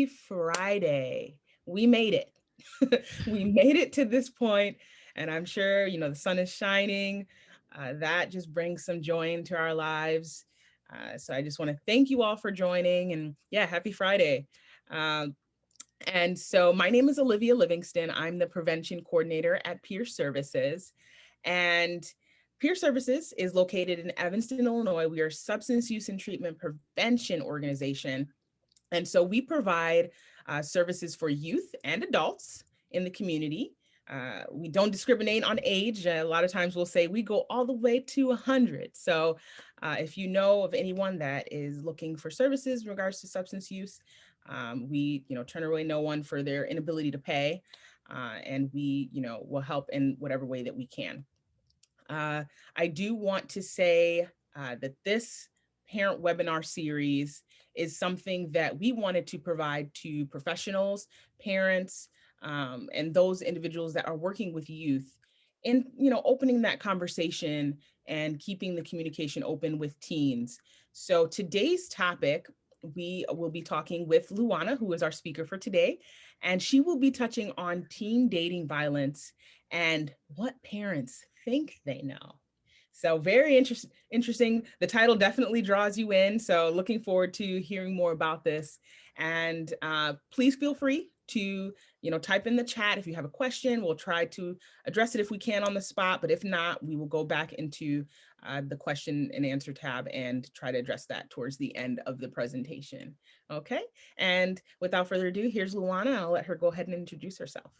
Happy Friday. We made it. We made it to this point, and I'm sure, the sun is shining. That just brings some joy into our lives. So I just want to thank you all for joining, and yeah, happy Friday. Um, and so my name is Olivia Livingston. I'm the prevention coordinator at Peer Services. And Peer Services is located in Evanston, Illinois. We are a substance use and treatment prevention organization. And so we provide services for youth and adults in the community. We don't discriminate on age. A lot of times we'll say we go all the way to 100. So if you know of anyone that is looking for services in regards to substance use, we turn away no one for their inability to pay. And we will help in whatever way that we can. Uh, I do want to say that this parent webinar series is something that we wanted to provide to professionals, parents, and those individuals that are working with youth in, opening that conversation and keeping the communication open with teens. So today's topic, we will be talking with Luana, who is our speaker for today, and she will be touching on teen dating violence and what parents think they know. So very interesting. The title definitely draws you in. So looking forward to hearing more about this. And please feel free to type in the chat if you have a question. We'll try to address it if we can on the spot, but if not, we will go back into the question and answer tab and try to address that towards the end of the presentation. Okay. And without further ado, here's Luana. I'll let her go ahead and introduce herself.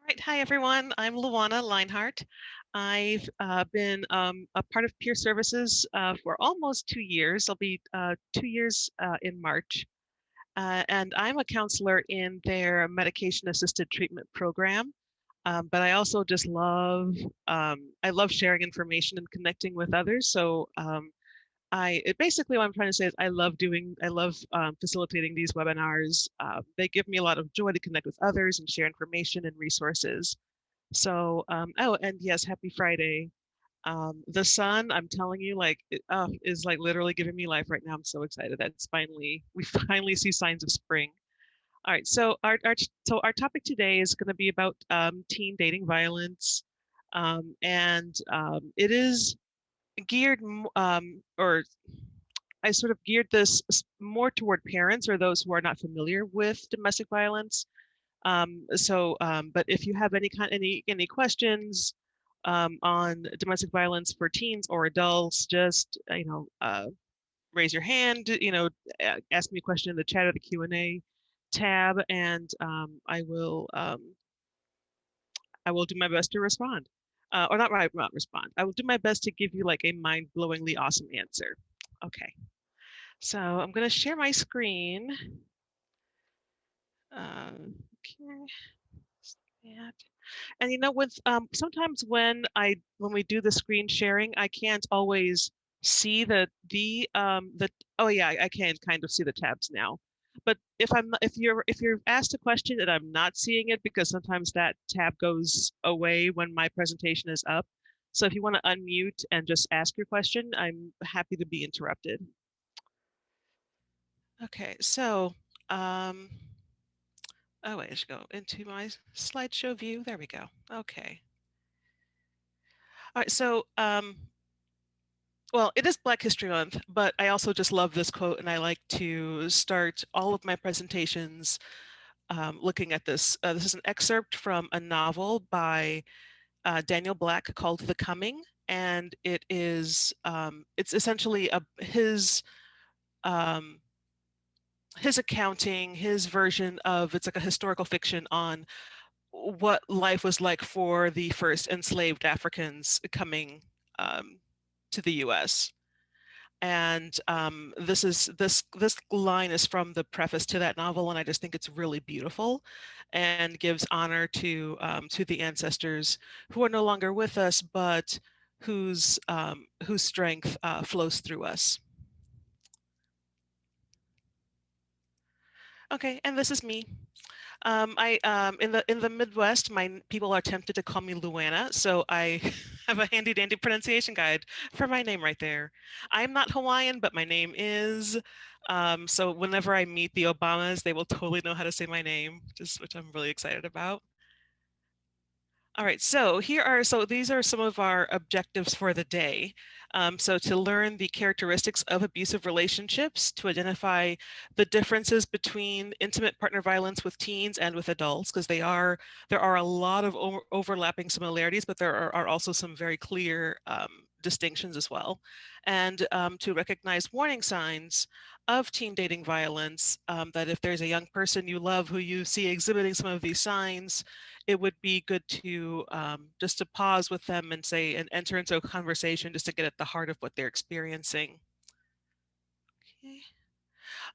All right, hi everyone. I'm Luana Leinhart. I've been a part of Peer Services for almost 2 years. I'll be 2 years in March. And I'm a counselor in their medication-assisted treatment program. But I also just I love sharing information and connecting with others. So basically what I'm trying to say is I love facilitating these webinars. They give me a lot of joy to connect with others and share information and resources. So, oh, and yes, happy Friday. The sun, I'm telling you, is like literally giving me life right now. I'm so excited that we finally see signs of spring. All right, so our topic today is going to be about teen dating violence, and it is geared, or I sort of geared this more toward parents or those who are not familiar with domestic violence. But if you have any questions on domestic violence for teens or adults, just raise your hand. Ask me a question in the chat or the Q&A tab, and I will do my best to respond. Or not respond. I will do my best to give you like a mind-blowingly awesome answer. Okay, so I'm going to share my screen. Okay. And with sometimes when we do the screen sharing, I can't always see the oh yeah, I can kind of see the tabs now. But if you're asked a question and I'm not seeing it, because sometimes that tab goes away when my presentation is up. So if you want to unmute and just ask your question, I'm happy to be interrupted. Okay, so oh wait, I should go into my slideshow view. There we go. Okay. All right, so well, it is Black History Month, but I also just love this quote, and I like to start all of my presentations looking at this. This is an excerpt from a novel by Daniel Black called The Coming, and it's essentially his accounting, his version of, it's like a historical fiction on what life was like for the first enslaved Africans coming to the U.S. And this line is from the preface to that novel, and I just think it's really beautiful, and gives honor to the ancestors who are no longer with us, but whose strength flows through us. Okay, and this is me. In the Midwest, people are tempted to call me Luana, so I have a handy dandy pronunciation guide for my name right there. I'm not Hawaiian, but my name is. So whenever I meet the Obamas, they will totally know how to say my name, which I'm really excited about. All right, so these are some of our objectives for the day. So to learn the characteristics of abusive relationships, to identify the differences between intimate partner violence with teens and with adults, because there are a lot of overlapping similarities, but there are also some very clear distinctions as well. And to recognize warning signs of teen dating violence, that if there's a young person you love who you see exhibiting some of these signs, it would be good to just to pause with them and say and enter into a conversation just to get at the heart of what they're experiencing. Okay.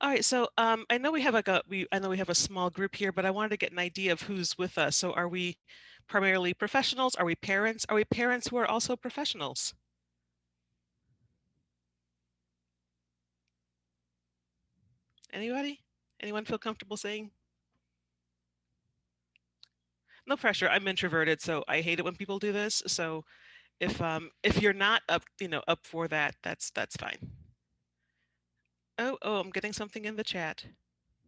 All right, so I know we have I know we have a small group here, but I wanted to get an idea of who's with us. So are we primarily professionals? Are we parents? Are we parents who are also professionals? Anybody? Anyone feel comfortable saying? No pressure. I'm introverted, so I hate it when people do this. So if you're not up, up for that, that's fine. Oh, I'm getting something in the chat.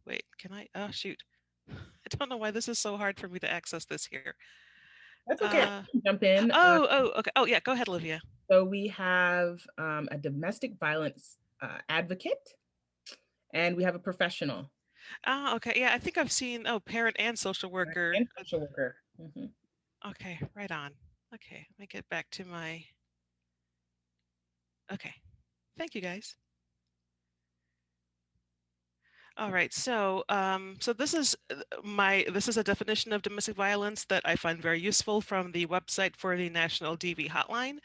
Wait, can I? Oh, shoot. I don't know why this is so hard for me to access this here. That's okay. I can jump in. Okay. Oh, yeah, go ahead, Olivia. So we have a domestic violence advocate, and we have a professional. Okay. Yeah, I think I've seen, parent and social worker. And social worker. Mhm. Okay, right on. Okay, let me get back to my. Okay, thank you guys. All right, so this is a definition of domestic violence that I find very useful from the website for the National DV Hotline.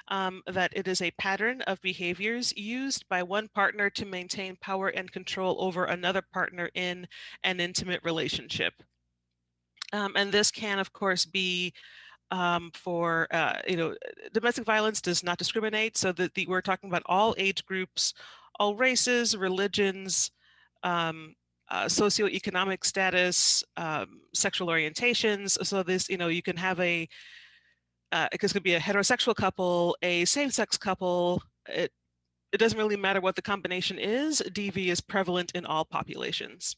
That it is a pattern of behaviors used by one partner to maintain power and control over another partner in an intimate relationship. And this can, of course, be for, domestic violence does not discriminate. So that we're talking about all age groups, all races, religions, socioeconomic status, sexual orientations. So this, you can have it could be a heterosexual couple, a same-sex couple. It doesn't really matter what the combination is. DV is prevalent in all populations.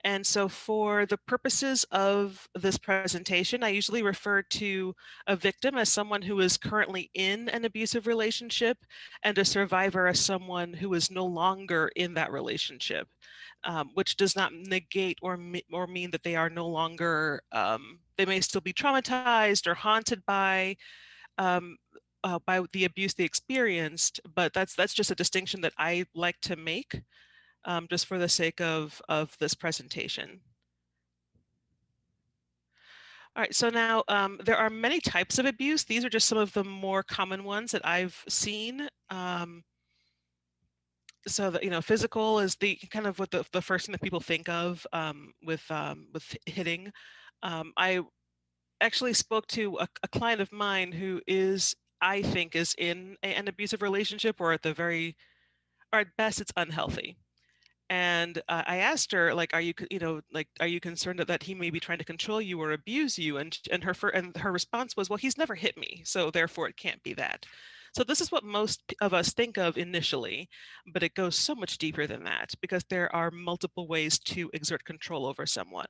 And so for the purposes of this presentation, I usually refer to a victim as someone who is currently in an abusive relationship and a survivor as someone who is no longer in that relationship, which does not negate or mean that they are no longer, they may still be traumatized or haunted um, by the abuse they experienced, but that's just a distinction that I like to make, just for the sake of this presentation. All right, so now there are many types of abuse. These are just some of the more common ones that I've seen. So that, physical is the kind of what the first thing that people think of with hitting. I actually spoke to a client of mine who I think is in an abusive relationship, or or at best it's unhealthy. And I asked her, like, are you concerned that he may be trying to control you or abuse you? And her response was, well, he's never hit me, so therefore it can't be that. So this is what most of us think of initially, but it goes so much deeper than that, because there are multiple ways to exert control over someone.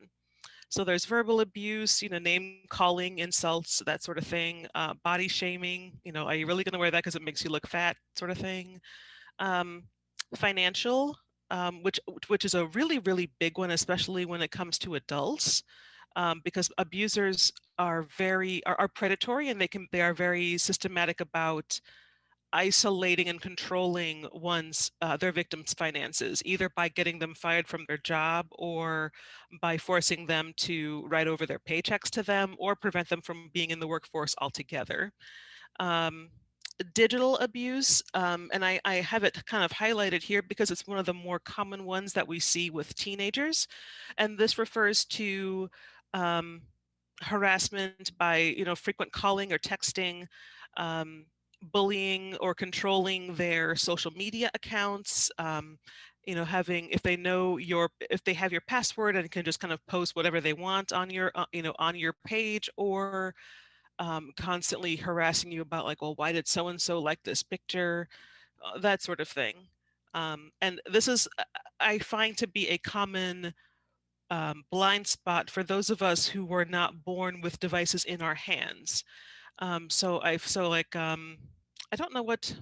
So there's verbal abuse, name calling, insults, that sort of thing, body shaming, are you really going to wear that because it makes you look fat, sort of thing. Um, Financial, which is a really, really big one, especially when it comes to adults, because abusers are predatory, and they are very systematic about isolating and controlling their victims' finances, either by getting them fired from their job, or by forcing them to write over their paychecks to them, or prevent them from being in the workforce altogether. Um, Digital abuse, and I have it kind of highlighted here because it's one of the more common ones that we see with teenagers. And this refers to um, harassment by, frequent calling or texting, bullying or controlling their social media accounts, having, if they have your password and can just kind of post whatever they want on your, on your page, or constantly harassing you about like, well, why did so-and-so like this picture, that sort of thing. And this is, I find, to be a common blind spot for those of us who were not born with devices in our hands. I don't know what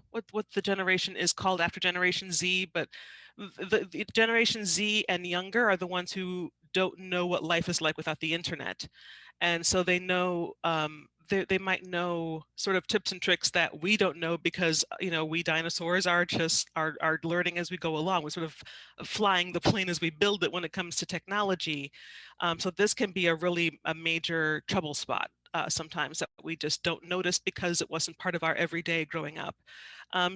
the generation is called after Generation Z, but the Generation Z and younger are the ones who don't know what life is like without the internet, and so they know, they might know sort of tips and tricks that we don't know, because we dinosaurs are just are learning as we go along. We're sort of flying the plane as we build it when it comes to technology. So this can be a major trouble spot sometimes, that we just don't notice because it wasn't part of our everyday growing up.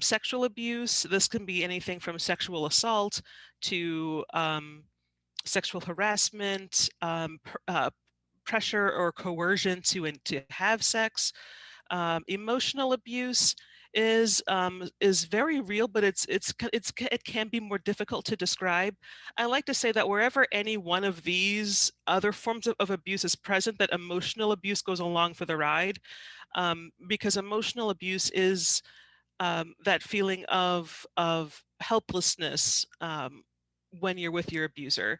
Sexual abuse, this can be anything from sexual assault to sexual harassment, pressure or coercion to have sex. Emotional abuse is very real, but it can be more difficult to describe. I like to say that wherever any one of these other forms of abuse is present, that emotional abuse goes along for the ride, because emotional abuse is that feeling of helplessness when you're with your abuser.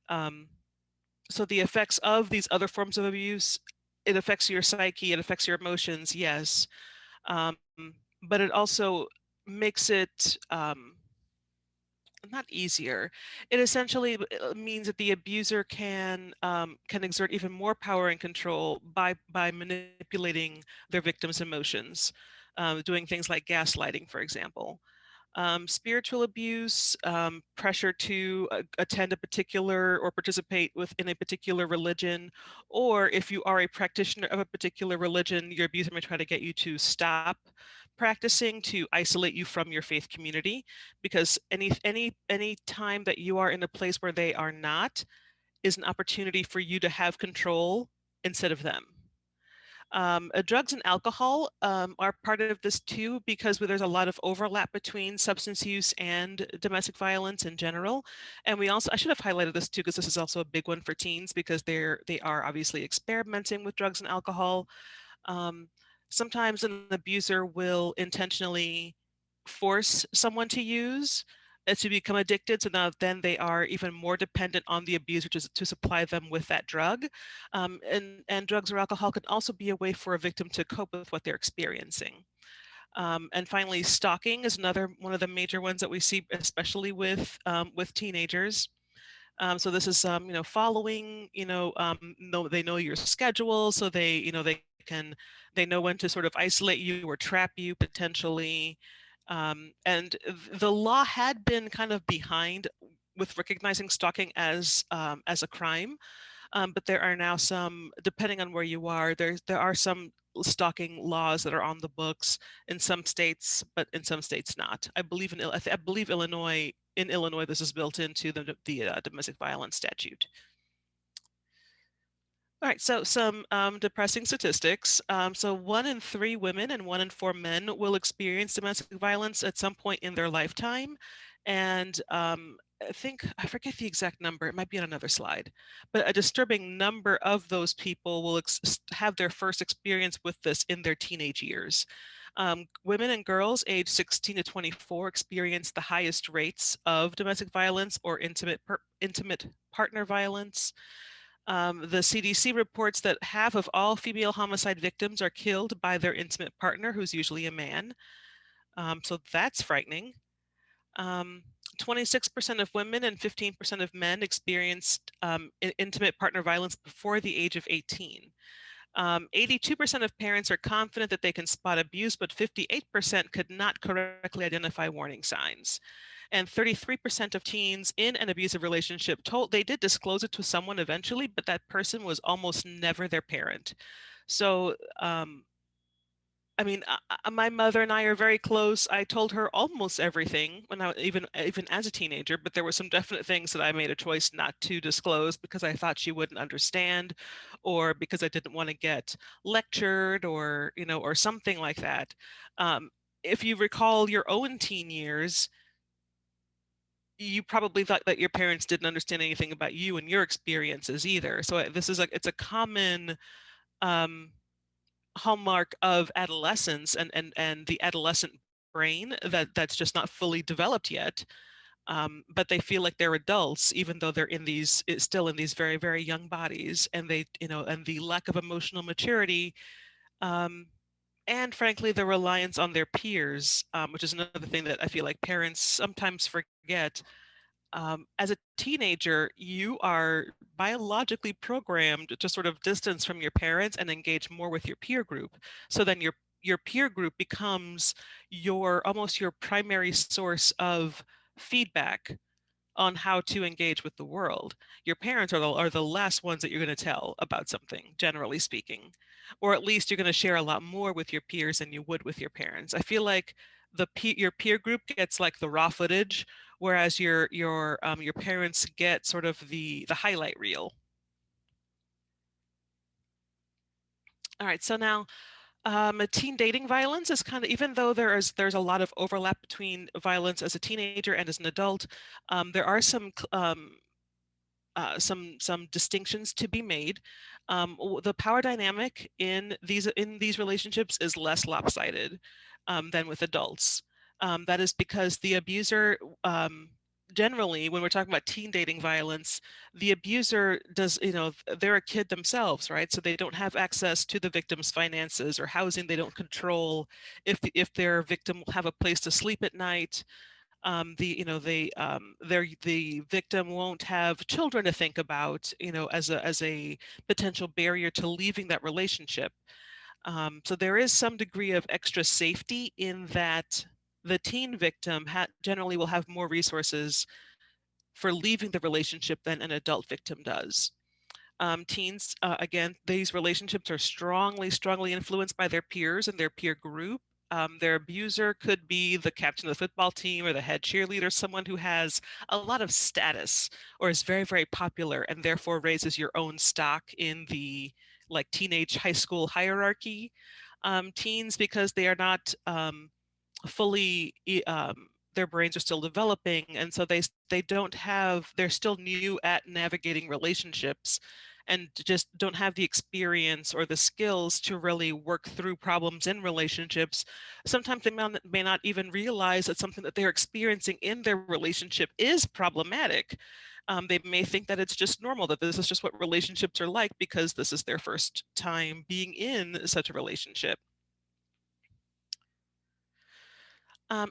Um, so the effects of these other forms of abuse, it affects your psyche, it affects your emotions, yes, um, but it also makes it not easier. It essentially means that the abuser can exert even more power and control by manipulating their victim's emotions, doing things like gaslighting, for example. Spiritual abuse, pressure to attend a particular or participate within a particular religion, or if you are a practitioner of a particular religion, your abuser may try to get you to stop practicing, to isolate you from your faith community, because any time that you are in a place where they are not is an opportunity for you to have control instead of them. Drugs and alcohol are part of this too, because there's a lot of overlap between substance use and domestic violence in general. And I should have highlighted this too, because this is also a big one for teens, because they are obviously experimenting with drugs and alcohol. Um, Sometimes an abuser will intentionally force someone to use, to become addicted. So now then they are even more dependent on the abuser to supply them with that drug. And drugs or alcohol can also be a way for a victim to cope with what they're experiencing. And finally, stalking is another one of the major ones that we see, especially with teenagers. So this is, following, they know your schedule, so they know when to sort of isolate you or trap you potentially. And the law had been kind of behind with recognizing stalking as a crime, but there are now some, depending on where you are, there are some stalking laws that are on the books in some states, but in some states not. I believe Illinois. In Illinois, this is built into the domestic violence statute. All right, so some depressing statistics. So 1 in 3 women and 1 in 4 men will experience domestic violence at some point in their lifetime. And I forget the exact number, it might be on another slide, but a disturbing number of those people will have their first experience with this in their teenage years. Women and girls aged 16 to 24 experience the highest rates of domestic violence or intimate partner violence. The CDC reports that half of all female homicide victims are killed by their intimate partner, who's usually a man. So that's frightening. 26% of women and 15% of men experienced intimate partner violence before the age of 18. 82% of parents are confident that they can spot abuse, but 58% could not correctly identify warning signs. And 33% of teens in an abusive relationship told they did disclose it to someone eventually, but that person was almost never their parent. So, I mean, my mother and I are very close. I told her almost everything when I even as a teenager, but there were some definite things that I made a choice not to disclose because I thought she wouldn't understand, or because I didn't want to get lectured, or or something like that. If you recall your own teen years, you probably thought that your parents didn't understand anything about you and your experiences either. So this is it's a common um, hallmark of adolescence and the adolescent brain that's just not fully developed yet. But they feel like they're adults, even though they're in these still in these very, very young bodies, and they, and the lack of emotional maturity, um, and frankly, the reliance on their peers, which is another thing that I feel like parents sometimes forget. As a teenager, you are biologically programmed to sort of distance from your parents and engage more with your peer group. So then your peer group becomes your almost your primary source of feedback on how to engage with the world. Your parents are the last ones that you're going to tell about something, generally speaking, or at least you're going to share a lot more with your peers than you would with your parents. I feel like your peer group gets like the raw footage, whereas your parents get sort of the highlight reel. All right, so now teen dating violence is kind of, even though there's a lot of overlap between violence as a teenager and as an adult, there are some distinctions to be made. The power dynamic in these relationships is less lopsided than with adults. That is because the abuser, generally, when we're talking about teen dating violence, the abuser does, they're a kid themselves, right? So they don't have access to the victim's finances or housing. They don't control if their victim will have a place to sleep at night. The victim won't have children to think about, as a potential barrier to leaving that relationship. So there is some degree of extra safety in that the teen victim generally will have more resources for leaving the relationship than an adult victim does. Teens, again, these relationships are strongly influenced by their peers and their peer group. Their abuser could be the captain of the football team or the head cheerleader, someone who has a lot of status or is very, very popular and therefore raises your own stock in the like teenage high school hierarchy. Teens, because they are not fully their brains are still developing, and so they don't have, they're still new at navigating relationships and just don't have the experience or the skills to really work through problems in relationships. Sometimes they may not even realize that something that they're experiencing in their relationship is problematic. They may think that it's just normal, that this is just what relationships are like because this is their first time being in such a relationship.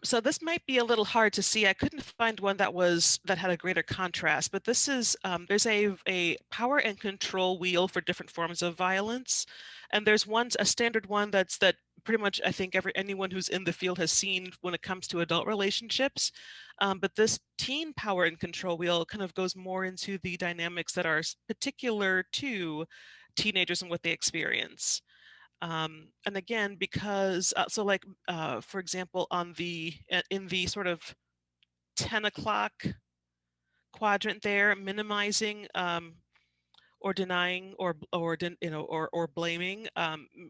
So this might be a little hard to see. I couldn't find one that had a greater contrast, but this is there's a power and control wheel for different forms of violence, and there's a standard one that pretty much I think anyone who's in the field has seen when it comes to adult relationships. But this teen power and control wheel kind of goes more into the dynamics that are particular to teenagers and what they experience. And again, because so like for example, in the sort of 10 o'clock quadrant there, minimizing or denying or blaming,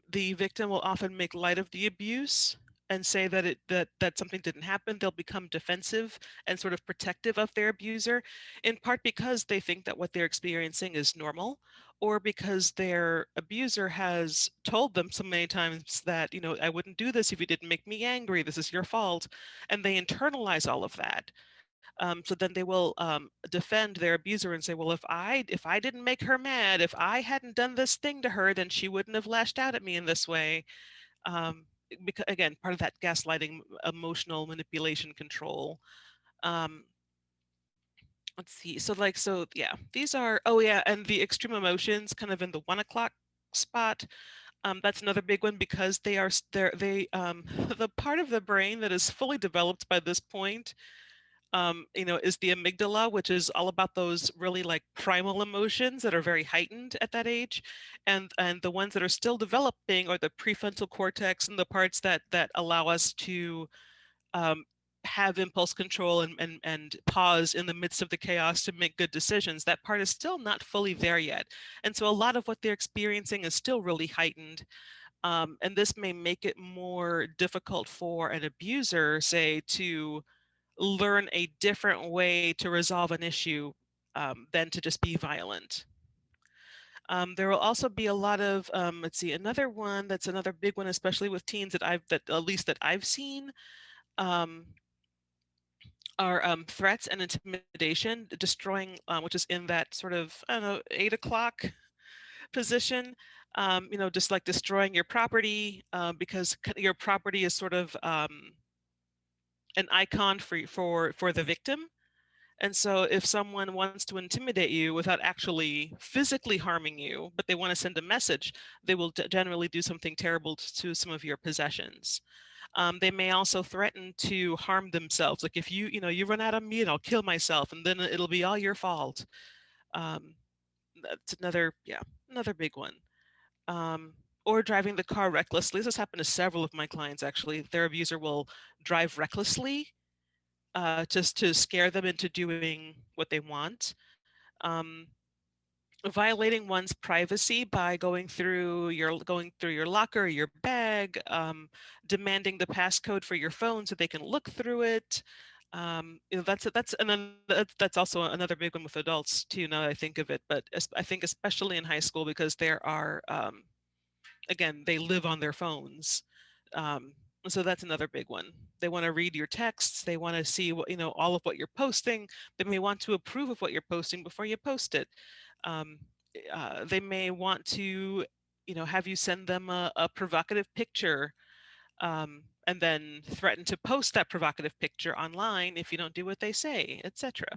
the victim will often make light of the abuse and say that something didn't happen. They'll become defensive and sort of protective of their abuser, in part because they think that what they're experiencing is normal, or because their abuser has told them so many times that, I wouldn't do this if you didn't make me angry, this is your fault, and they internalize all of that. So then they will defend their abuser and say, well, if I didn't make her mad, if I hadn't done this thing to her, then she wouldn't have lashed out at me in this way. Because again, part of that gaslighting, emotional manipulation, control. Um, let's see. So yeah, these are, oh yeah, and the extreme emotions kind of in the 1 o'clock spot. That's another big one because the part of the brain that is fully developed by this point, is the amygdala, which is all about those really like primal emotions that are very heightened at that age, and the ones that are still developing are the prefrontal cortex and the parts that allow us to um, have impulse control and pause in the midst of the chaos to make good decisions. That part is still not fully there yet, and so a lot of what they're experiencing is still really heightened. And this may make it more difficult for an abuser, say, to learn a different way to resolve an issue than to just be violent. There will also be a lot of, let's see, another one that's another big one, especially with teens that at least that I've seen, um, are threats and intimidation, destroying, which is in that sort of, I don't know, 8 o'clock position. Just like destroying your property because your property is sort of an icon for the victim. And so if someone wants to intimidate you without actually physically harming you, but they want to send a message, they will generally do something terrible to some of your possessions. They may also threaten to harm themselves. Like if you run out of meat, I'll kill myself, and then it'll be all your fault. Um, that's another big one. Or driving the car recklessly. This has happened to several of my clients, actually. Their abuser will drive recklessly just to scare them into doing what they want. Um, Violating one's privacy by going through your locker, your bag, demanding the passcode for your phone so they can look through it. That's also another big one with adults too. Now that I think of it, but I think especially in high school because there are again, they live on their phones. Um, so that's another big one. They want to read your texts. They want to see all of what you're posting. They may want to approve of what you're posting before you post it. Um, they may want to, have you send them a provocative picture and then threaten to post that provocative picture online if you don't do what they say, etc.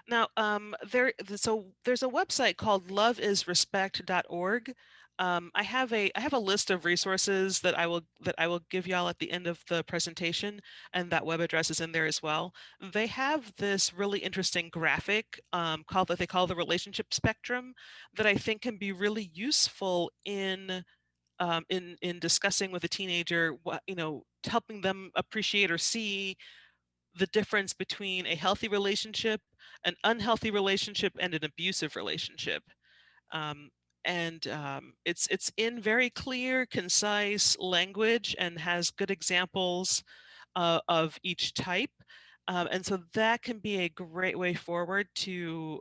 Now, so there's a website called loveisrespect.org. I have a list of resources that I will give y'all at the end of the presentation, and that web address is in there as well. They have this really interesting graphic called that they call the relationship spectrum that I think can be really useful in discussing with a teenager what helping them appreciate or see the difference between a healthy relationship, an unhealthy relationship, and an abusive relationship. Um, and it's in very clear, concise language and has good examples of each type. And so that can be a great way forward to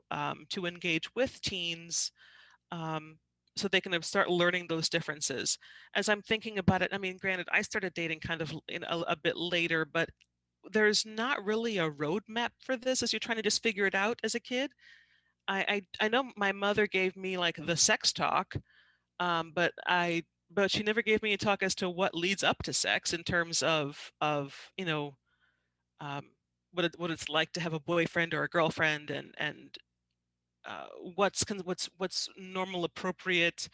engage with teens um, so they can start learning those differences. As I'm thinking about it, I mean, granted, I started dating kind of a bit later, but there's not really a roadmap for this as you're trying to just figure it out as a kid. I know my mother gave me like the sex talk, but she never gave me a talk as to what leads up to sex in terms of um, what it's like to have a boyfriend or a girlfriend and what's normal appropriate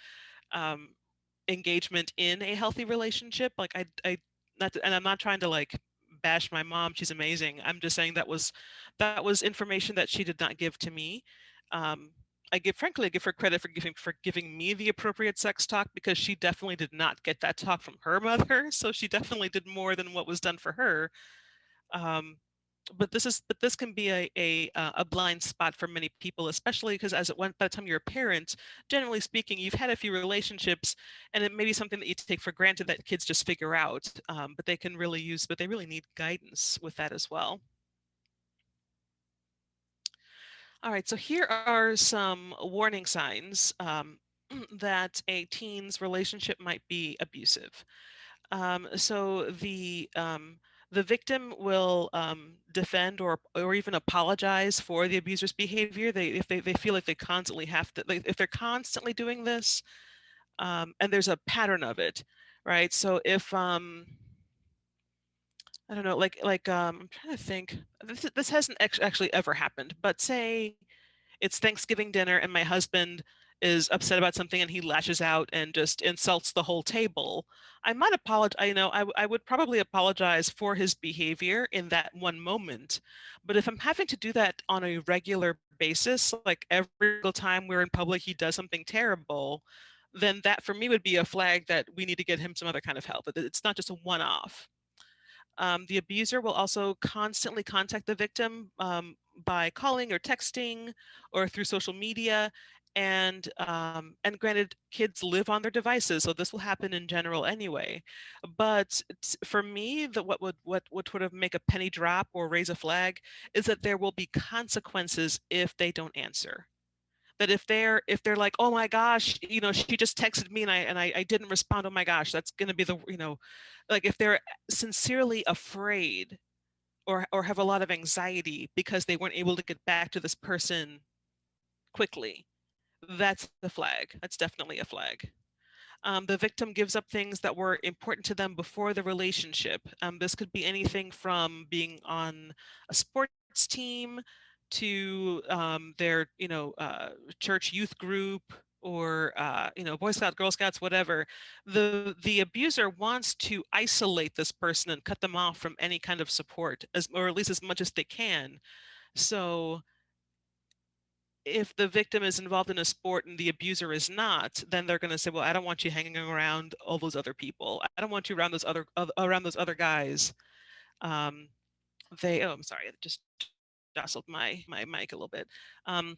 um, engagement in a healthy relationship. Like I not to, and I'm not trying to like bash my mom. She's amazing. I'm just saying that was information that she did not give to me. Um, I give her credit for giving me the appropriate sex talk because she definitely did not get that talk from her mother. So she definitely did more than what was done for her. Um, but this can be a blind spot for many people, especially because by the time you're a parent, generally speaking, you've had a few relationships, and it may be something that you take for granted that kids just figure out. But they really need guidance with that as well. All right, so here are some warning signs that a teen's relationship might be abusive. So the victim will defend or even apologize for the abuser's behavior. If they feel like they constantly have to, like, if they're constantly doing this, and there's a pattern of it, right? So if I don't know, I'm trying to think. This hasn't actually ever happened, but say it's Thanksgiving dinner and my husband is upset about something and he lashes out and just insults the whole table. I might apologize. I would probably apologize for his behavior in that one moment. But if I'm having to do that on a regular basis, like every single time we're in public, he does something terrible, then that for me would be a flag that we need to get him some other kind of help. It's not just a one-off. The abuser will also constantly contact the victim by calling or texting or through social media. And granted, kids live on their devices, so this will happen in general anyway. But for me, what would have make a penny drop or raise a flag is that there will be consequences if they don't answer. That if they're like, oh my gosh, she just texted me and I didn't respond. Oh my gosh, that's gonna be like if they're sincerely afraid or have a lot of anxiety because they weren't able to get back to this person quickly, that's the flag. That's definitely a flag. The victim gives up things that were important to them before the relationship. This could be anything from being on a sports team to their, church youth group or Boy Scout, Girl Scouts, whatever. The abuser wants to isolate this person and cut them off from any kind of support, or at least as much as they can. So if the victim is involved in a sport and the abuser is not, then they're going to say, "Well, I don't want you hanging around all those other people. I don't want you around around those other guys." Um, I'm sorry, I just jostled my mic a little bit. Um,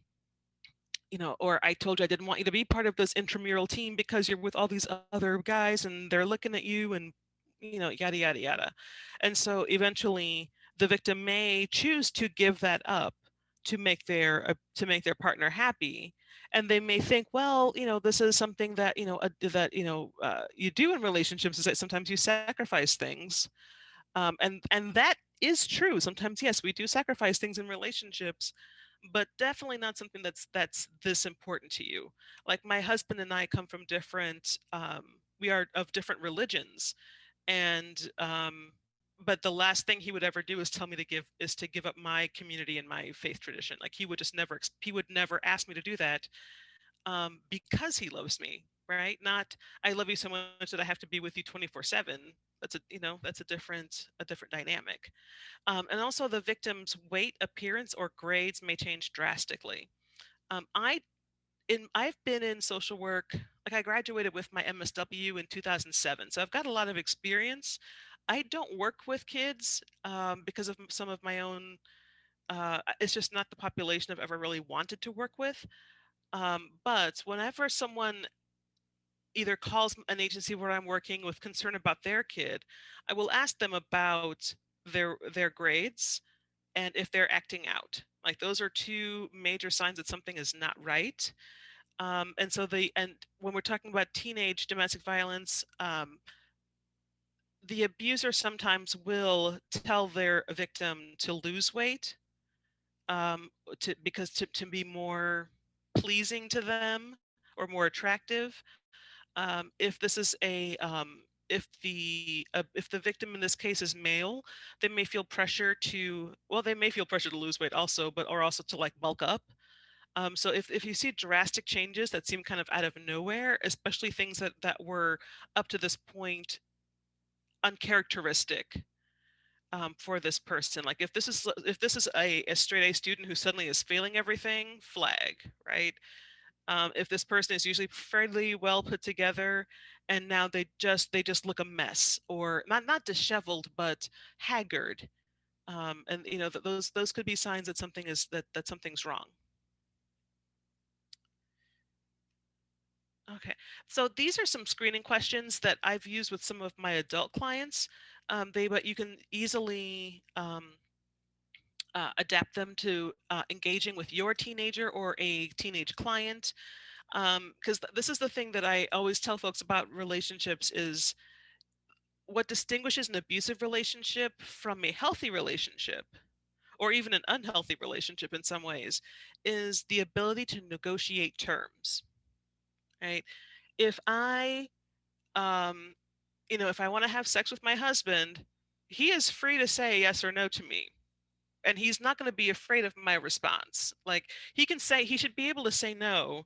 or I told you I didn't want you to be part of this intramural team because you're with all these other guys and they're looking at you and yada yada yada. And so eventually the victim may choose to give that up to make their partner happy, and they may think, well, this is something that you do in relationships, is that sometimes you sacrifice things, and that is true. Sometimes, yes, we do sacrifice things in relationships, but definitely not something that's this important to you. Like my husband and I come from we are of different religions, and but the last thing he would ever do is tell me to give up my community and my faith tradition. Like he would never ask me to do that, because he loves me, right? Not, I love you so much that I have to be with you 24/7. That's a different dynamic. And also the victim's weight, appearance, or grades may change drastically. Um, I I've been in social work, like I graduated with my MSW in 2007, so I've got a lot of experience. I don't work with kids because of some of my own. It's just not the population I've ever really wanted to work with. But whenever someone either calls an agency where I'm working with concern about their kid, I will ask them about their grades and if they're acting out. Like those are two major signs that something is not right. And when we're talking about teenage domestic violence, the abuser sometimes will tell their victim to lose weight, to be more pleasing to them or more attractive. If this is a if the victim in this case is male, they may feel pressure to lose weight also, or also to like bulk up. So if you see drastic changes that seem kind of out of nowhere, especially things that were up to this point uncharacteristic for this person, like if this is a straight A student who suddenly is failing everything, flag, right? If this person is usually fairly well put together and now they just look a mess, or not disheveled but haggard, and those could be signs that something's wrong. Okay, so these are some screening questions that I've used with some of my adult clients. But you can easily adapt them to engaging with your teenager or a teenage client. Because this is the thing that I always tell folks about relationships is what distinguishes an abusive relationship from a healthy relationship, or even an unhealthy relationship in some ways, is the ability to negotiate terms, right? If I um, if I want to have sex with my husband, he is free to say yes or no to me. And he's not going to be afraid of my response. Like he should be able to say no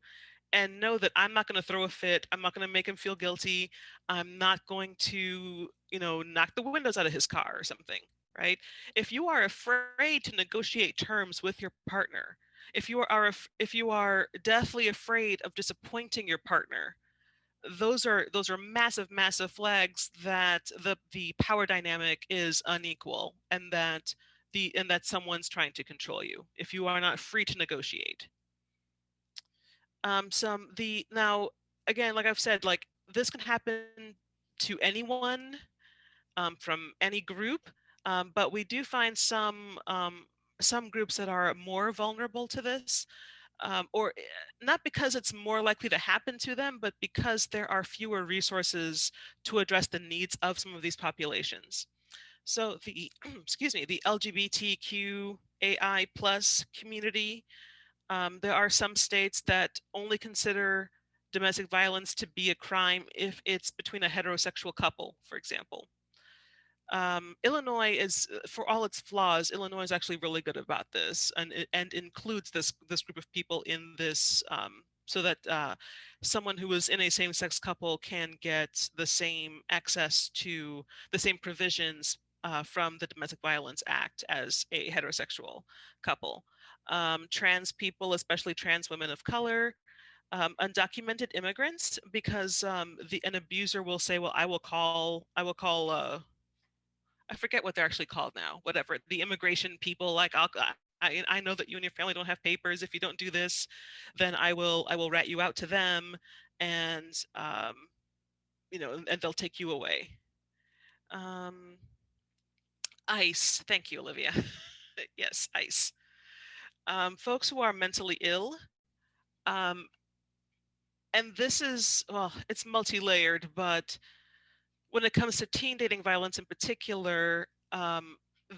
and know that I'm not going to throw a fit. I'm not going to make him feel guilty. I'm not going to, knock the windows out of his car or something, right? If you are afraid to negotiate terms with your partner, if you are deathly afraid of disappointing your partner, those are massive flags that the power dynamic is unequal, and that someone's trying to control you if you are not free to negotiate. Now again, like I've said, like this can happen to anyone from any group, but we do find some groups that are more vulnerable to this, or not because it's more likely to happen to them, but because there are fewer resources to address the needs of some of these populations. So the excuse me, the LGBTQAI plus community, there are some states that only consider domestic violence to be a crime if it's between a heterosexual couple, for example. Illinois is, for all its flaws, Illinois is actually really good about this, and includes this group of people in this, so that someone who is in a same-sex couple can get the same access to the same provisions from the Domestic Violence Act as a heterosexual couple. Trans people, especially trans women of color, undocumented immigrants, because an abuser will say, "Well, I will call." I forget what they're actually called now. Whatever, the immigration people. Like, I know that you and your family don't have papers. If you don't do this, then I will rat you out to them, and and they'll take you away. Um, ICE. Thank you, Olivia. Yes, ICE. Folks who are mentally ill. Um, and this is, well, it's multi-layered, but when it comes to teen dating violence in particular,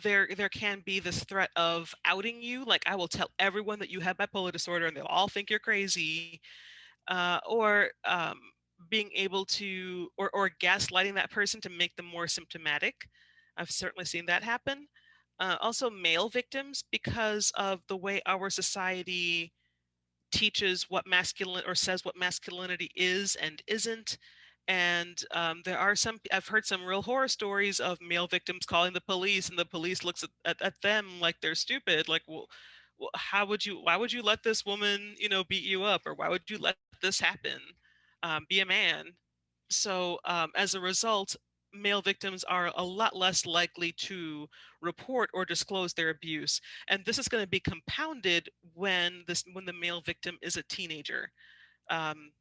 there can be this threat of outing you. Like, I will tell everyone that you have bipolar disorder, and they'll all think you're crazy. Or being able to, or gaslighting that person to make them more symptomatic. I've certainly seen that happen. Also, male victims, because of the way our society teaches what masculine, or says what masculinity is and isn't. And there are I've heard some real horror stories of male victims calling the police, and the police looks at them like they're stupid. Like, well, why would you let this woman, beat you up? Or why would you let this happen? Be a man. So as a result, male victims are a lot less likely to report or disclose their abuse, and this is going to be compounded when the male victim is a teenager. Um,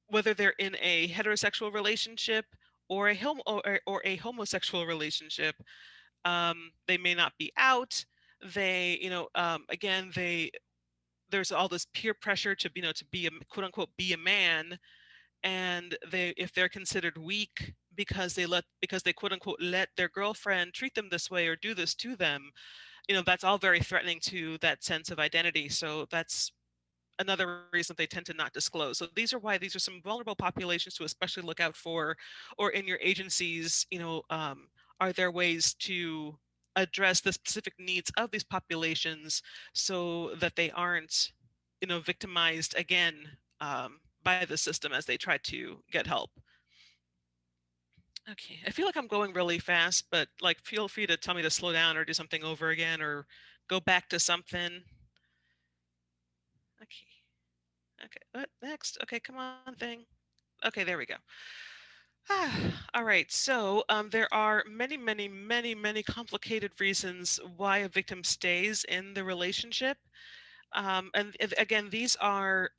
Whether they're in a heterosexual relationship or or a homosexual relationship, they may not be out. They, again, there's all this peer pressure to, to be a quote unquote be a man, and if they're considered weak because they quote unquote let their girlfriend treat them this way or do this to them, that's all very threatening to that sense of identity. So that's another reason they tend to not disclose. So these are some vulnerable populations to especially look out for. Or in your agencies, are there ways to address the specific needs of these populations so that they aren't, victimized again, by the system as they try to get help. Okay, I feel like I'm going really fast, but like feel free to tell me to slow down or do something over again or go back to something. Okay. Okay, what next? Okay, come on, thing. Okay, there we go. All right, so there are many, many, many, many complicated reasons why a victim stays in the relationship. And again, these are,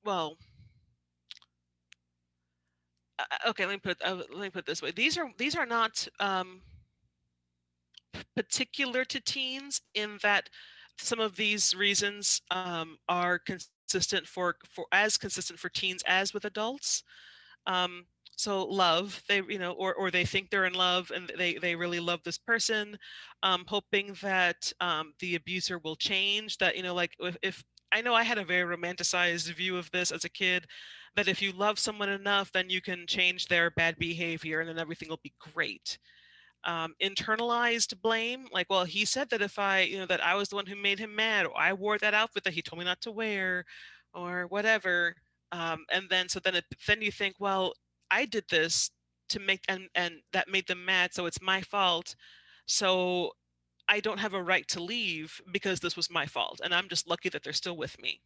well, okay, let me put it this way. These are not particular to teens, in that some of these reasons are consistent consistent for teens as with adults. Um, so love, they, or they think they're in love and they really love this person, hoping that the abuser will change. That, like, if I know I had a very romanticized view of this as a kid, that if you love someone enough, then you can change their bad behavior and then everything will be great. Internalized blame, like, well, he said that if I, that I was the one who made him mad, or I wore that outfit that he told me not to wear, or whatever. And then you think, well, I did this to make, and that made them mad, so it's my fault. So I don't have a right to leave because this was my fault, and I'm just lucky that they're still with me.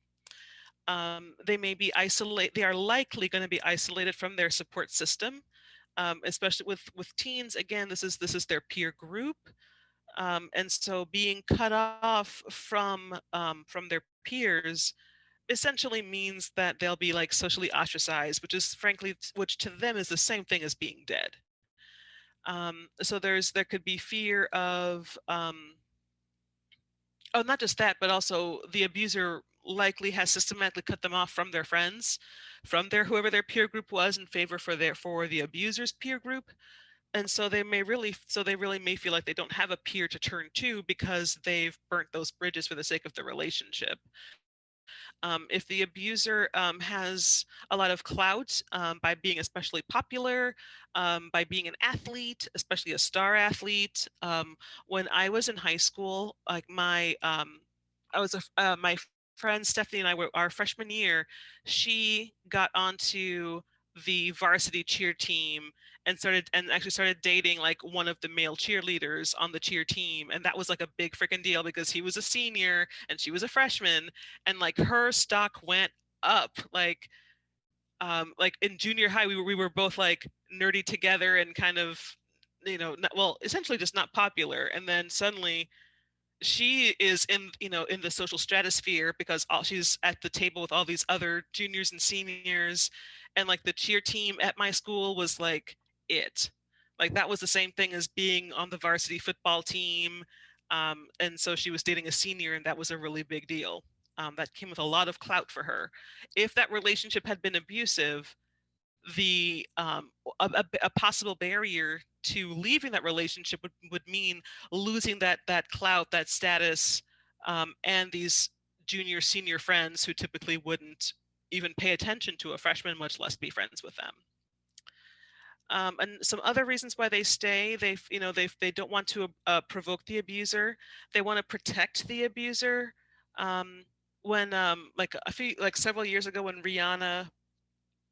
They may be isolated. They are likely going to be isolated from their support system, especially with teens. Again, this is their peer group. And so being cut off from their peers essentially means that they'll be like socially ostracized, which is frankly, which to them is the same thing as being dead. So there could be fear of oh, not just that, but also the abuser likely has systematically cut them off from their friends, from their whoever their peer group was, in favor for the abuser's peer group. And so they really may feel like they don't have a peer to turn to because they've burnt those bridges for the sake of the relationship. If the abuser has a lot of clout by being especially popular, by being an athlete, especially a star athlete. When I was in high school, like my friend Stephanie and I were our freshman year. She got onto the varsity cheer team and actually started dating like one of the male cheerleaders on the cheer team, and that was like a big freaking deal because he was a senior and she was a freshman, and like her stock went up. Like in junior high we were both like nerdy together and kind of, well, essentially just not popular, and then suddenly she is in the social stratosphere because she's at the table with all these other juniors and seniors, and like the cheer team at my school was like it like that was the same thing as being on the varsity football team. And so she was dating a senior, and that was a really big deal. That came with a lot of clout for her. If that relationship had been abusive, the a possible barrier to leaving that relationship would mean losing that clout, that status, and these junior senior friends who typically wouldn't even pay attention to a freshman, much less be friends with them. And some other reasons why they stay, they don't want to provoke the abuser. They want to protect the abuser. Um, when like several years ago when Rihanna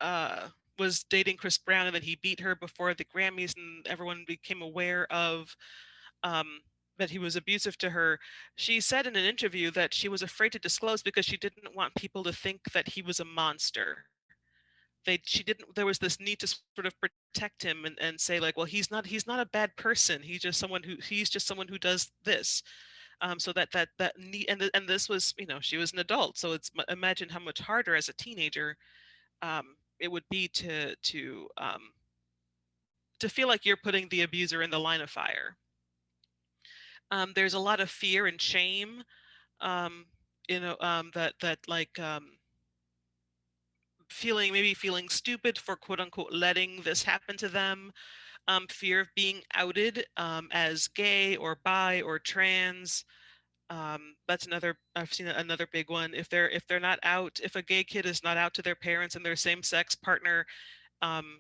uh, was dating Chris Brown, and then he beat her before the Grammys, and everyone became aware of um, that he was abusive to her. She said in an interview that she was afraid to disclose because she didn't want people to think that he was a monster. She didn't. There was this need to sort of protect him and say like, well, he's not a bad person. He's just someone who does this. So that need, and this was, she was an adult, so imagine how much harder as a teenager it would be to feel like you're putting the abuser in the line of fire. There's a lot of fear and shame, um, that like feeling stupid for quote unquote letting this happen to them. Fear of being outed as gay or bi or trans. That's another, I've seen another big one. If they're not out, if a gay kid is not out to their parents and their same-sex partner um,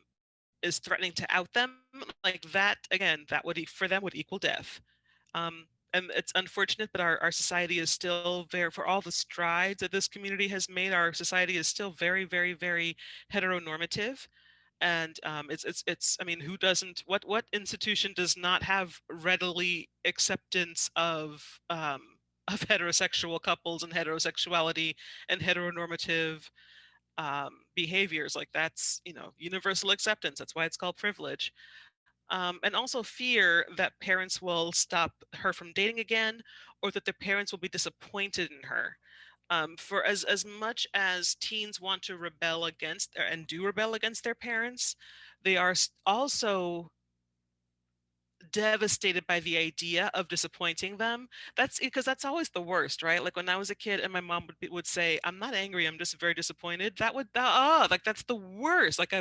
is threatening to out them, like that again, that would for them would equal death. And it's unfortunate, but our society is still very, for all the strides that this community has made, our society is still very, very, very heteronormative. And it's I mean, who doesn't, what institution does not have readily acceptance of heterosexual couples and heterosexuality and heteronormative behaviors? Like that's, universal acceptance. That's why it's called privilege. And also fear that parents will stop her from dating again, or that their parents will be disappointed in her. For as much as teens want to rebel against and do rebel against their parents, they are also devastated by the idea of disappointing them. That's because that's always the worst, right? Like when I was a kid and my mom would say, "I'm not angry, I'm just very disappointed." Like that's the worst. Like I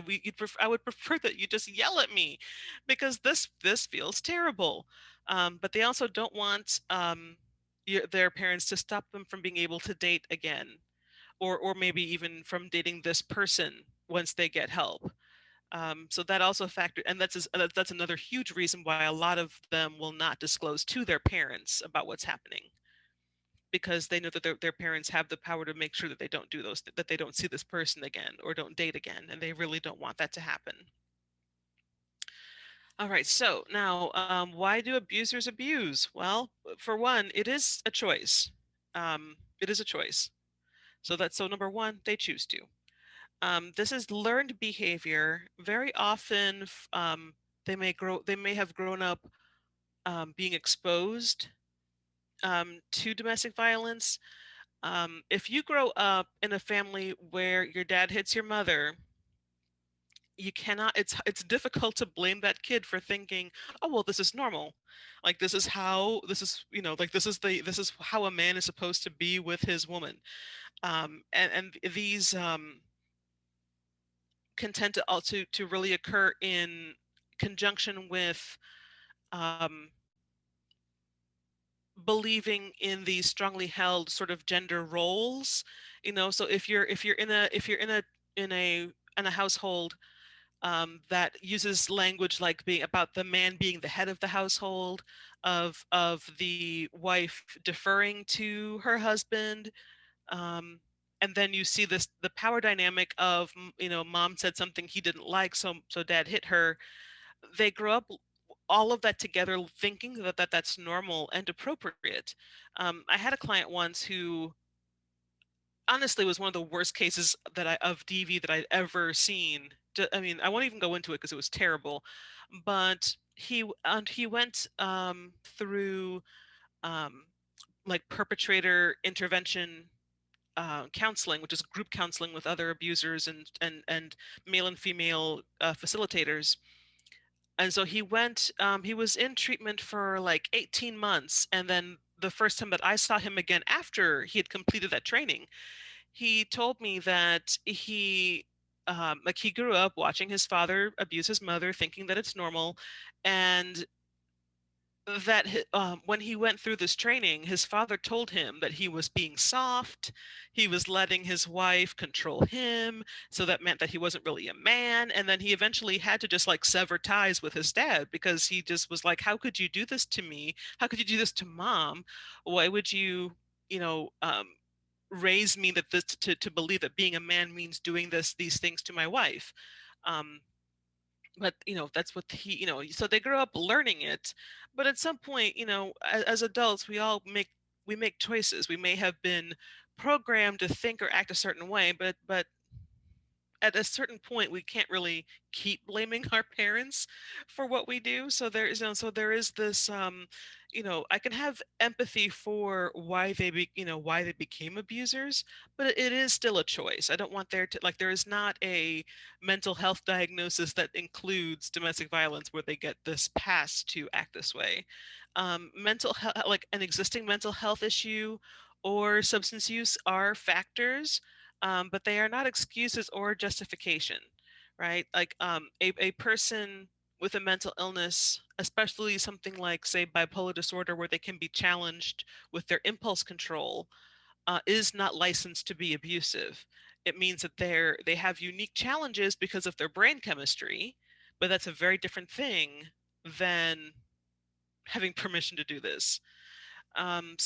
would prefer that you just yell at me, because this feels terrible. But they also don't want their parents to stop them from being able to date again, or maybe even from dating this person once they get help. So that also factor, and that's another huge reason why a lot of them will not disclose to their parents about what's happening, because they know that their parents have the power to make sure that they don't do those, that they don't see this person again or don't date again, and they really don't want that to happen. All right, so now why do abusers abuse? Well, for one, it is a choice. It is a choice. So number one, they choose to. This is learned behavior. Very often, they may have grown up being exposed to domestic violence. If you grow up in a family where your dad hits your mother, you cannot, it's difficult to blame that kid for thinking, oh well, this is normal, like this is how, this is, you know, like this is how a man is supposed to be with his woman. And these can tend to also to really occur in conjunction with um, believing in these strongly held sort of gender roles. You know, so if you're in a in a household that uses language like being about the man being the head of the household, of the wife deferring to her husband, um, and then you see this the power dynamic of, you know, mom said something he didn't like, so dad hit her. They grow up all of that together thinking that's normal and appropriate. I had a client once who honestly was one of the worst cases that I of DV that I'd ever seen. I mean, I won't even go into it because it was terrible, but he went through um, like perpetrator intervention counseling, which is group counseling with other abusers and male and female facilitators. And so he was in treatment for like 18 months. And then the first time that I saw him again after he had completed that training, he told me that like he grew up watching his father abuse his mother, thinking that it's normal. And that when he went through this training, his father told him that he was being soft, he was letting his wife control him, so that meant that he wasn't really a man. And then he eventually had to just like sever ties with his dad because he just was like, "How could you do this to me? How could you do this to mom? Why would you, you know, raise me that this to believe that being a man means doing these things to my wife?" Um, but you know that's what he, you know, so they grow up learning it. But at some point, you know, as adults we make choices. We may have been programmed to think or act a certain way, but at a certain point we can't really keep blaming our parents for what we do. So there is, you know, so there is this you know, I can have empathy for why you know, why they became abusers, but it is still a choice. I don't want there to, like, there is not a mental health diagnosis that includes domestic violence where they get this pass to act this way. Mental health, like an existing mental health issue or substance use, are factors, but they are not excuses or justification, right? Like a person with a mental illness, especially something like, say, bipolar disorder, where they can be challenged with their impulse control, is not licensed to be abusive. It means that they have unique challenges because of their brain chemistry, but that's a very different thing than having permission to do this. I've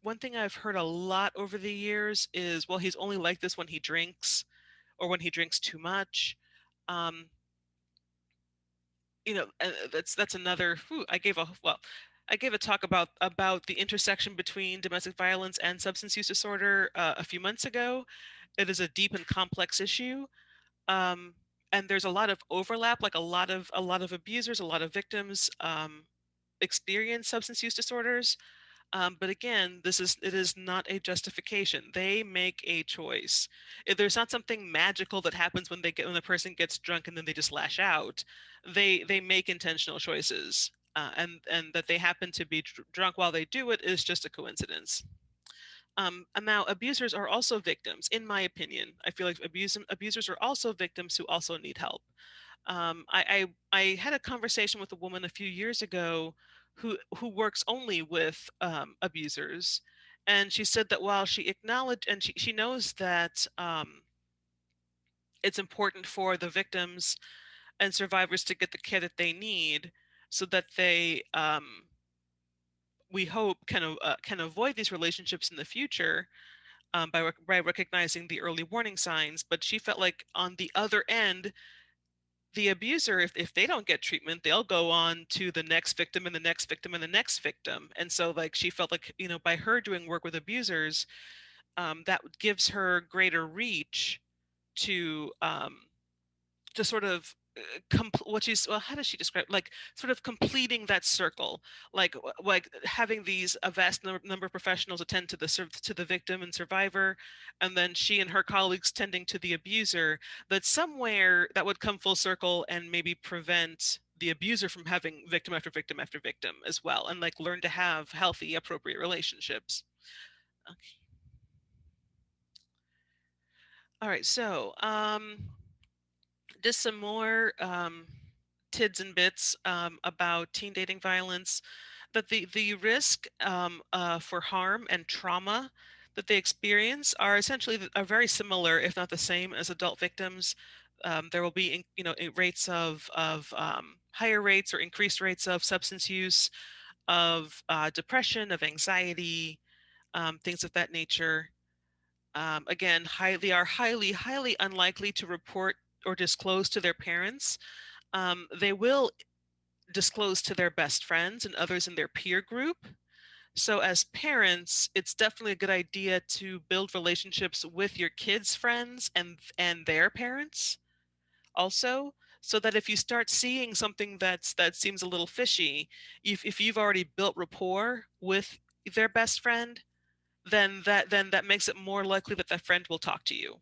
one thing I've heard a lot over the years is, well, he's only like this when he drinks or when he drinks too much. Um, you know, that's another. Whew, I gave a talk about the intersection between domestic violence and substance use disorder a few months ago. It is a deep and complex issue, um, and there's a lot of overlap. Like a lot of abusers, a lot of victims experience substance use disorders. But again, it is not a justification. They make a choice. If there's not something magical that happens when the person gets drunk and then they just lash out. They make intentional choices, and that they happen to be drunk while they do it is just a coincidence. And now abusers are also victims, in my opinion. I feel like abusers are also victims who also need help. I had a conversation with a woman a few years ago who works only with abusers, and she said that while she acknowledged and she knows that it's important for the victims and survivors to get the care that they need, so that they we hope can avoid these relationships in the future, by recognizing the early warning signs. But she felt like on the other end, the abuser, if they don't get treatment, they'll go on to the next victim and the next victim and the next victim. And so like she felt like, you know, by her doing work with abusers, that gives her greater reach to sort of well, how does she describe, like, sort of completing that circle, like having these a vast number of professionals attend to the victim and survivor, and then she and her colleagues tending to the abuser, that somewhere that would come full circle and maybe prevent the abuser from having victim after victim after victim as well, and like learn to have healthy appropriate relationships. Okay. All right, so just some more tids and bits about teen dating violence. That the risk for harm and trauma that they experience are essentially are very similar, if not the same, as adult victims. There will be, rates of higher rates or increased rates of substance use, of depression, of anxiety, things of that nature. Again, they are highly, highly unlikely to report or disclose to their parents. They will disclose to their best friends and others in their peer group. So, as parents, it's definitely a good idea to build relationships with your kids' friends and their parents also, so that if you start seeing something that seems a little fishy, if you've already built rapport with their best friend, then that makes it more likely that that friend will talk to you.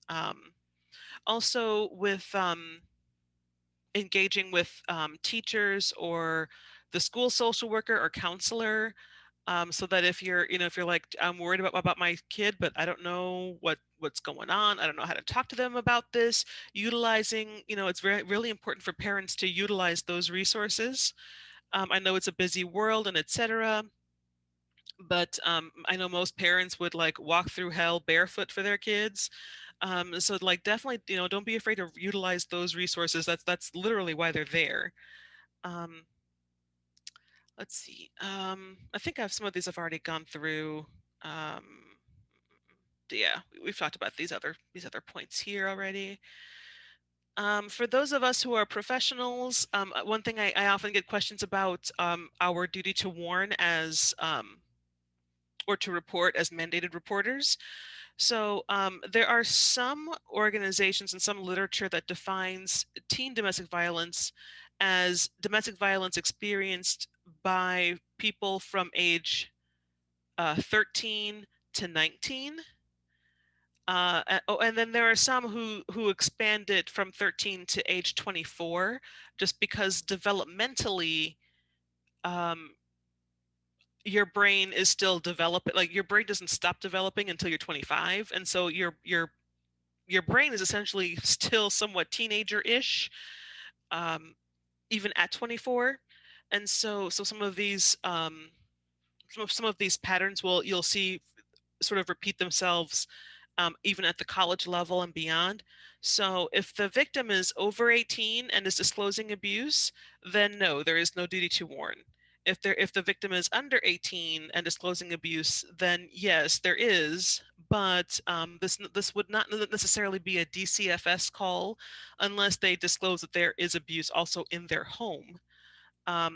Um, Also, with engaging with teachers or the school social worker or counselor, so that if you're like, I'm worried about my kid, but I don't know what's going on, I don't know how to talk to them about this, utilizing, it's very really important for parents to utilize those resources. I know it's a busy world and etc., but I know most parents would like walk through hell barefoot for their kids. So like definitely, don't be afraid to utilize those resources. That's literally why they're there. Um, let's see. I think I have some of these I've already gone through. Um, yeah, we've talked about these other points here already. For those of us who are professionals, one thing I often get questions about, our duty to warn as or to report as mandated reporters. So there are some organizations and some literature that defines teen domestic violence as domestic violence experienced by people from age 13 to 19. And then there are some who expand it from 13 to age 24, just because developmentally, um, your brain is still developing. Like your brain doesn't stop developing until you're 25, and so your brain is essentially still somewhat teenager-ish, um, even at 24. And so some of these patterns you'll see sort of repeat themselves, even at the college level and beyond. So if the victim is over 18 and is disclosing abuse, then no, there is no duty to warn. If the victim is under 18 and disclosing abuse, then yes, there is. But this would not necessarily be a DCFS call unless they disclose that there is abuse also in their home.